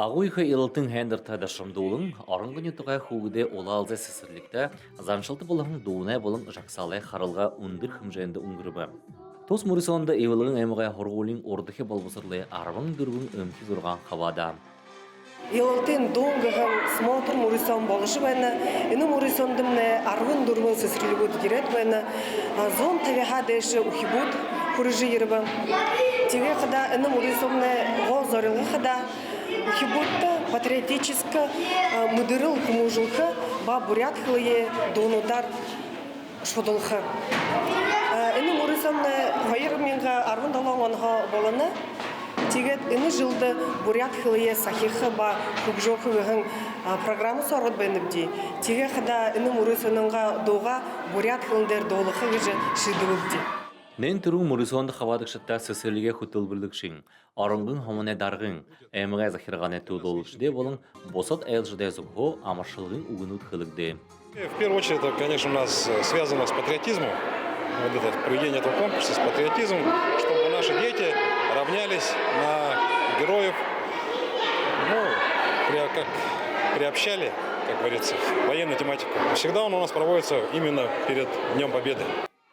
Агуйха илтын хендерта дашымдуулың, орынғы нютуға хугыде олалзы сесірлікті, заншылты болығын дуынай болың жақсалай қарылға үндір хымжайынды үңгірібі. Тос Мурисонда евылығын әміғай хорғулин ордықы болбысырлы арвың дүргін өмкі зұрған қавада. Илтын доңғығын смотр Мурисон болышы бәні, іні Мурисондымны арвың дүргін сесірлігіт керет бәні, зон тавиға дәші ұхибуд күріжі ерібі. Теге қыда іні Мурисонны ғол зорылғы қыда, Ухибутта патриотическа мудырыл кумужулха ба бурят хлые донудар шодолха. Эни Мурисонны хайыр менга арвын далаңанға боланы, тегет эни жылды бурят хлые сахиха ба хубжоқы вғын программы сорғыд бәнібде. Теге қыда эни Мурисонныңға доға бурят хлындер долықы ғыжы шидығыбде. Нен түру Мурисонды хавадықшытта сесірліге құтыл бірлікшін, арыңғын хомыне дарғын, әміғай захирғаны тудолышыде болың босат әйлжыдай зұғо амаршылығын угынут хылыгде. В первую очередь, это, конечно, у нас связано с патриотизмом. Вот это проведение этого конкурса с патриотизмом, чтобы наши дети равнялись на героев, как приобщали, как говорится, военную тематику. Всегда он у нас проводится именно перед Днем Победы.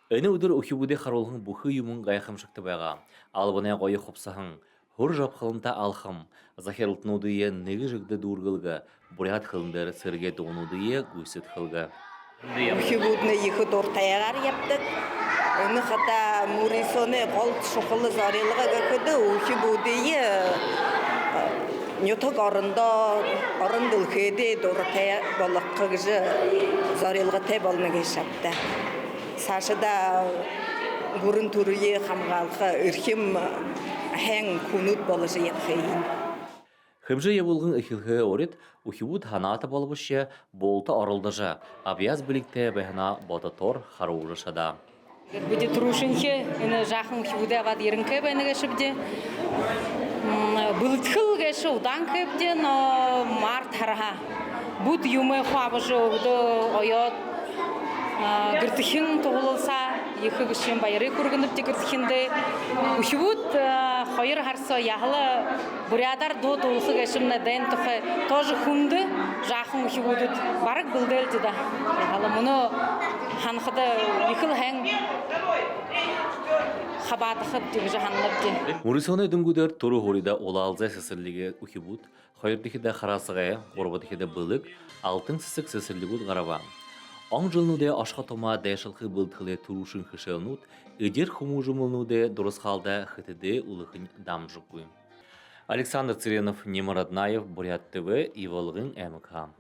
Әні өдір ұхибуде қаролғын бұхы юмын ғайқымшықты байға, албыне қойы қопсағын, хүр жапқылынта алқым, захерлтынудые неге жігді дұрғылғы, бұрят қылындар сірге доғынудые гүйсет қылғы. Ухибудны екі дортаяғар ептік. Үні қыта Мурисоны қолт шұқылы зареліға көкіді, ухибудые нютық арындыл көйде дортая болық қығыжы зареліға тәй болны кешапты. Сашыда бұрын түріе қамғалқы үрхім әң күнут болыжы етқейін. Хымжы ебулғын ұхилғы орет, ұхибуд ханаты болбышы болты арылдыжы, абияз білікті бәхіна ботатор қаруылышыда. Буде тұрушынхе, үні жақын ұхибуды ағад ерінкі бәні кәшіпде. Бұлтқыл кәші ұдан көпде, но март хараға. Бұд юмы қуабыжы ұғыды ойот. Гыртыхин тоғылылса, екі күшен байыры көргіндіпте гыртыхинді. Үхібуд қойыр харсы яғылы бұрядар доғылығы кәшімні дән тұқы тоже хүнді жақын үхібудыд барық білдәлді да. Мұны ханқыды екіл әң қабатықып деп жағанлыпты. Мурисоны дүнгудер тұру хорида олалзай сесірліге үхібуд, қойырдықыда қарасығая, ғорбадықыда бұлық, алтын сісік сесірлігуд ғарава. Аң жылнуде ашқа тома дәшілқы бұлтқылы тұрушын қышылнуд, үдер хумужымылнуде дұрыс қалда қытыды ұлықын дамжық бұйым. Александр Циренов, Немар Аднаев, Бурят ТВ, Ивалғын МК.